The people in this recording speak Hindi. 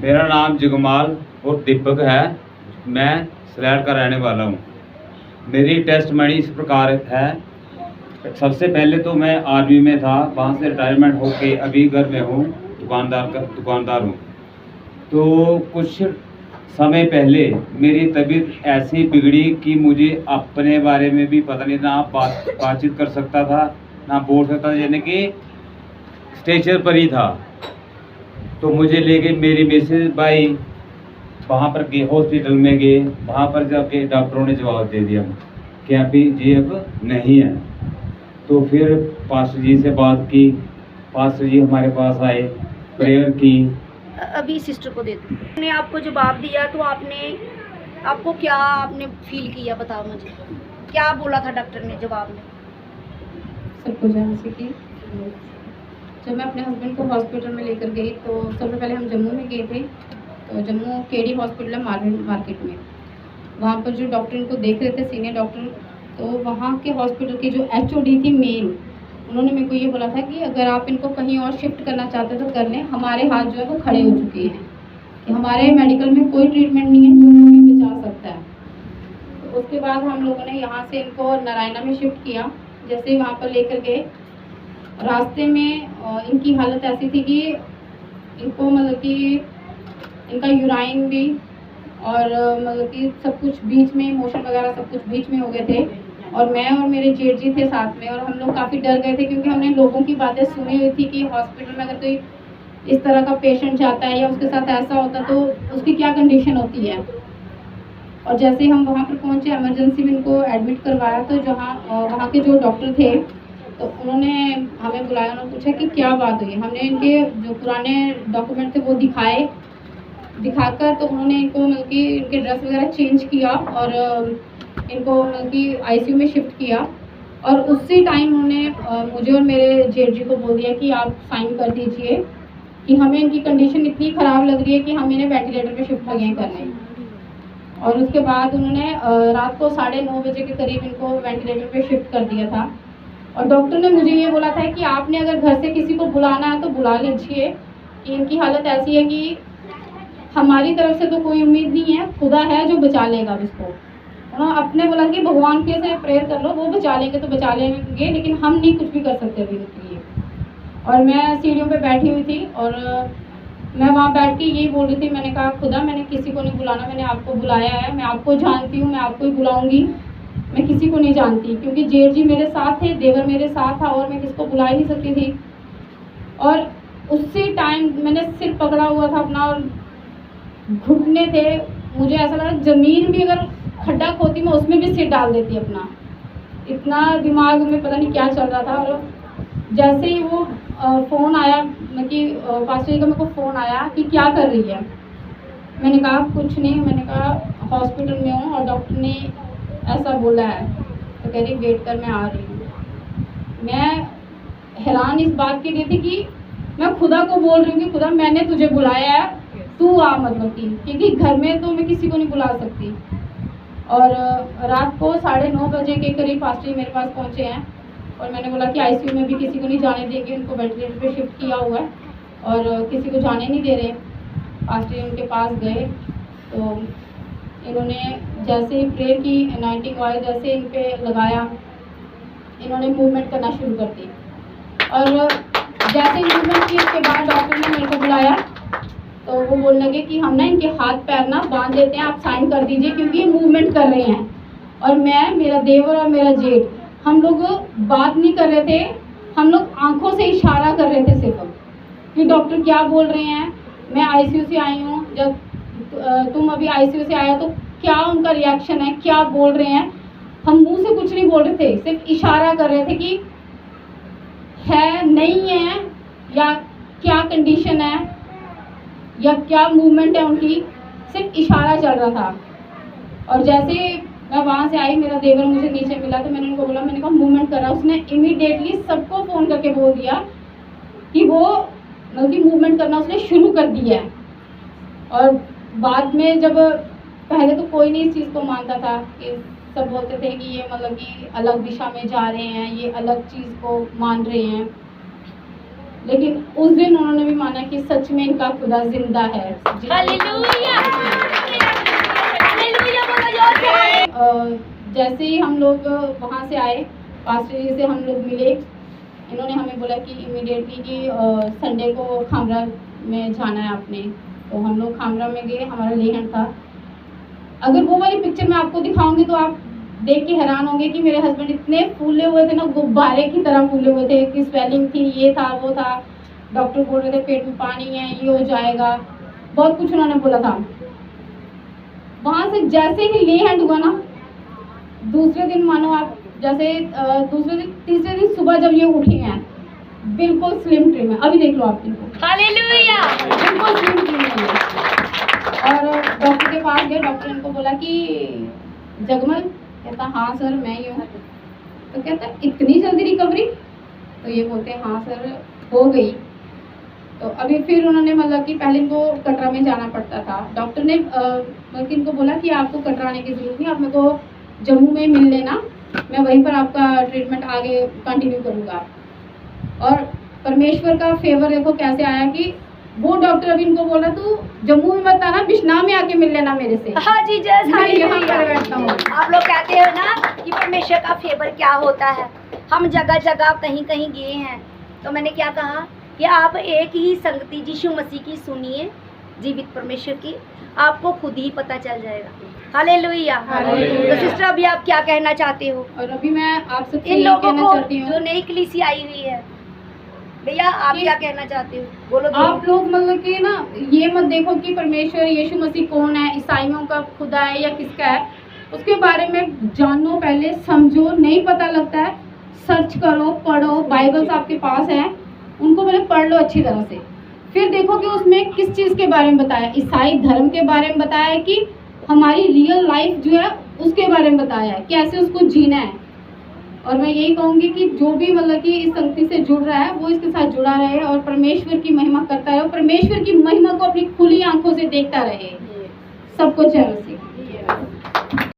मेरा नाम जगमाल और दीपक है। मैं सलैट का रहने वाला हूँ। मेरी टेस्ट मनी इस प्रकार है। सबसे पहले तो मैं आर्मी में था, वहाँ से रिटायरमेंट होके अभी घर में हूँ, दुकानदार हूँ। तो कुछ समय पहले मेरी तबीयत ऐसी बिगड़ी कि मुझे अपने बारे में भी पता नहीं, ना बातचीत कर सकता था, ना बोल सकता था, यानी कि स्टेशन पर ही था। तो मुझे ले गए मेरी मिसेज भाई, वहाँ पर गए, हॉस्पिटल में गए। वहाँ पर जाके डॉक्टरों ने जवाब दे दिया कि अभी जी अब नहीं है। तो फिर पास्टर जी से बात की, पास्टर जी हमारे पास आए, प्रेयर की। अभी सिस्टर को देती हूँ। ने आपको जवाब दिया तो आपको क्या आपने फील किया, बताओ मुझे, क्या बोला था डॉक्टर ने जवाब में? सब कुछ जैसे कि जब मैं अपने हस्बैंड को हॉस्पिटल में लेकर गई तो सबसे पहले हम जम्मू में गए थे। तो जम्मू केडी हॉस्पिटल है मार्केट में, वहाँ पर जो डॉक्टर इनको देख रहे थे, सीनियर डॉक्टर, तो वहाँ के हॉस्पिटल की जो एचओडी थी मेन, उन्होंने मेरे को ये बोला था कि अगर आप इनको कहीं और शिफ्ट करना चाहते हो तो कर लें, हमारे हाथ जो है वो खड़े हो चुके हैं कि हमारे मेडिकल में कोई ट्रीटमेंट नहीं है जो हमें बचा सकता है। तो उसके बाद हम लोगों ने यहाँ से इनको नारायणा में शिफ्ट किया। जैसे ही वहाँ पर लेकर गए, रास्ते में इनकी हालत ऐसी थी कि इनको मतलब कि इनका यूराइन भी और मतलब कि सब कुछ बीच में, मोशन वगैरह सब कुछ बीच में हो गए थे। और मैं और मेरे जेठ जी थे साथ में, और हम लोग काफ़ी डर गए थे क्योंकि हमने लोगों की बातें सुनी हुई थी कि हॉस्पिटल में अगर कोई इस तरह का पेशेंट जाता है या उसके साथ ऐसा होता तो उसकी क्या कंडीशन होती है। और जैसे हम वहाँ पर पहुँचे, इमरजेंसी में इनको एडमिट करवाया, तो जहाँ वहाँ के जो डॉक्टर थे तो उन्होंने हमें बुलाया, उन्होंने पूछा कि क्या बात हुई। हमने इनके जो पुराने डॉक्यूमेंट थे वो दिखाकर तो उन्होंने इनको मतलब कि इनके ड्रेस वगैरह चेंज किया और इनको मतलब कि आईसीयू में शिफ्ट किया। और उसी टाइम उन्होंने मुझे और मेरे जेठ जी को बोल दिया कि आप साइन कर दीजिए कि हमें इनकी कंडीशन इतनी ख़राब लग रही है कि हम इन्हें वेंटिलेटर पे शिफ्ट लगे करने। और उसके बाद उन्होंने रात को 9:30 बजे के करीब इनको वेंटिलेटर पे शिफ्ट कर दिया था। और डॉक्टर ने मुझे ये बोला था कि आपने अगर घर से किसी को बुलाना है तो बुला लीजिए, कि इनकी हालत ऐसी है कि हमारी तरफ से तो कोई उम्मीद नहीं है, खुदा है जो बचा लेगा इसको। उन्होंने अपने बोला कि भगवान के से प्रेयर कर लो, वो बचा लेंगे तो बचा लेंगे, लेकिन हम नहीं कुछ भी कर सकते अभी उनके लिए। और मैं सीढ़ियों पे बैठी हुई थी और मैं वहाँ बैठ के यही बोल रही थी, मैंने कहा खुदा मैंने किसी को नहीं बुलाना, मैंने आपको बुलाया है, मैं आपको जानती हूँ, मैं आपको ही बुलाऊँगी, मैं किसी को नहीं जानती। क्योंकि जेठ जी मेरे साथ थे, देवर मेरे साथ था और मैं किसको बुला ही नहीं सकती थी। और उसी टाइम मैंने सिर पकड़ा हुआ था अपना और घुटने थे, मुझे ऐसा लगा ज़मीन भी अगर खड्डा खोती मैं उसमें भी सिर डाल देती अपना, इतना दिमाग में पता नहीं क्या चल रहा था। और जैसे ही वो फ़ोन आया कि पास्टर जी का मेरे को फ़ोन आया कि क्या कर रही है, मैंने कहा कुछ नहीं, मैंने कहा हॉस्पिटल में हूँ और डॉक्टर ने ऐसा बोला है। तो कह रही वेट कर, मैं आ रही हूँ। मैं हैरान इस बात के लिए थी कि मैं खुदा को बोल रही हूँ कि खुदा मैंने तुझे बुलाया है, तू आ, मतलब कि क्योंकि घर में तो मैं किसी को नहीं बुला सकती। और रात को 9:30 बजे के करीब पास्टर जी मेरे पास पहुँचे हैं और मैंने बोला कि आईसीयू में भी किसी को नहीं जाने देंगे, उनको वेंटिलेटर पे शिफ्ट किया हुआ है और किसी को जाने नहीं दे रहे। पास्टर जी उनके पास गए तो इन्होंने जैसे ही प्रेयर की, एनाइंटिंग ऑयल जैसे इन पे लगाया, इन्होंने मूवमेंट करना शुरू कर दी। और जैसे ही मूवमेंट की उसके बाद डॉक्टर ने मेरे को बुलाया तो वो बोलने लगे कि हम ना इनके हाथ पैर ना बांध देते हैं, आप साइन कर दीजिए क्योंकि ये मूवमेंट कर रहे हैं। और मैं, मेरा देवर और मेरा जेठ, हम लोग बात नहीं कर रहे थे, हम लोग आंखों से इशारा कर रहे थे सिर्फ कि डॉक्टर क्या बोल रहे हैं, मैं आईसीयू से आई हूँ, जब तुम अभी आईसीयू से आया तो क्या उनका रिएक्शन है, क्या बोल रहे हैं। हम मुंह से कुछ नहीं बोल रहे थे, सिर्फ इशारा कर रहे थे कि है नहीं है या क्या कंडीशन है या क्या मूवमेंट है उनकी, सिर्फ इशारा चल रहा था। और जैसे मैं वहाँ से आई, मेरा देवर मुझे नीचे मिला तो मैंने उनको बोला, मैंने कहा मूवमेंट कर रहा। उसने इमीडिएटली सबको फ़ोन करके बोल दिया कि वो मतलब कि मूवमेंट करना उसने शुरू कर दिया है। और बाद में जब पहले तो कोई नहीं इस चीज़ को मानता था, कि सब बोलते थे कि ये मतलब कि अलग दिशा में जा रहे हैं, ये अलग चीज़ को मान रहे हैं। लेकिन उस दिन उन्होंने भी माना कि सच में इनका खुदा जिंदा है। जैसे ही हम लोग वहाँ से आए, पास्टर जी से हम लोग मिले, इन्होंने हमें बोला कि इमीडिएटली कि संडे को खामरा में जाना है आपने। तो हम लोग खामरा में गए, हमारा लेहन था। अगर वो वाली पिक्चर मैं आपको दिखाऊंगी तो आप देख के हैरान होंगे कि मेरे हस्बैंड इतने फूले हुए थे ना, गुब्बारे की तरह फूले हुए थे कि स्वेलिंग थी, ये था वो था। डॉक्टर बोल रहे थे पेट में पानी है, ये हो जाएगा, बहुत कुछ उन्होंने बोला था। वहाँ से जैसे ही ले हैंड हुआ ना, दूसरे दिन मानो आप जैसे दूसरे दिन तीसरे दिन सुबह जब ये उठी हैं, बिल्कुल स्लिम ट्रिम है। अभी देख लो आप इनको, हालेलुया, बिल्कुल स्लिम ट्रिम है। और डॉक्टर के पास गए, डॉक्टर इनको बोला कि जगमल, कहता हाँ सर मैं ही हूँ। तो कहता इतनी जल्दी रिकवरी? तो ये बोलते हैं हाँ सर हो गई। तो अभी फिर उन्होंने मतलब कि पहले इनको कटरा में जाना पड़ता था। डॉक्टर ने बल्कि इनको बोला कि आपको कटरा आने की ज़रूरत नहीं, आप मेरे को जम्मू में मिल लेना, मैं वहीं पर आपका ट्रीटमेंट आगे कंटिन्यू करूँगा। और परमेश्वर का फेवर देखो कैसे आया कि वो डॉक्टर अभी इनको बोला तू जम्मू में मत आना, बिश्नाह में आके मिल लेना मेरे से। हाँ जी जय मैं यहाँ पर बैठता हूँ। आप लोग कहते हो ना कि परमेश्वर का फेवर क्या होता है। हम जगह जगह कहीं कहीं गए हैं, तो मैंने क्या कहा कि आप एक ही संगति यीशु मसीह की सुनिए, जीवित परमेश्वर की, आपको खुद ही पता चल जाएगा। हालेलुया। तो सिस्टर अभी आप क्या कहना चाहते हो? और अभी मैं आपसे इन लोगों कहना को चाहती हूँ जो नई कलीसिया आई हुई है, भैया आप क्या कहना चाहते हो? बोलो। आप लोग मतलब कि ना ये मत देखो कि परमेश्वर यीशु मसीह कौन है, ईसाइयों का खुदा है या किसका है, उसके बारे में जानो, पहले समझो। नहीं पता लगता है सर्च करो, पढ़ो, बाइबल्स आपके पास हैं, उनको पहले पढ़ लो अच्छी तरह से, फिर देखो कि उसमें किस चीज़ के बारे में बताया, ईसाई धर्म के बारे में बताया है कि हमारी रियल लाइफ जो है उसके बारे में बताया है, कैसे उसको जीना है। और मैं यही कहूँगी कि जो भी मतलब कि इस संगति से जुड़ रहा है वो इसके साथ जुड़ा रहे और परमेश्वर की महिमा करता रहे, और परमेश्वर की महिमा को अपनी खुली आंखों से देखता रहे। सबको जय मसीह।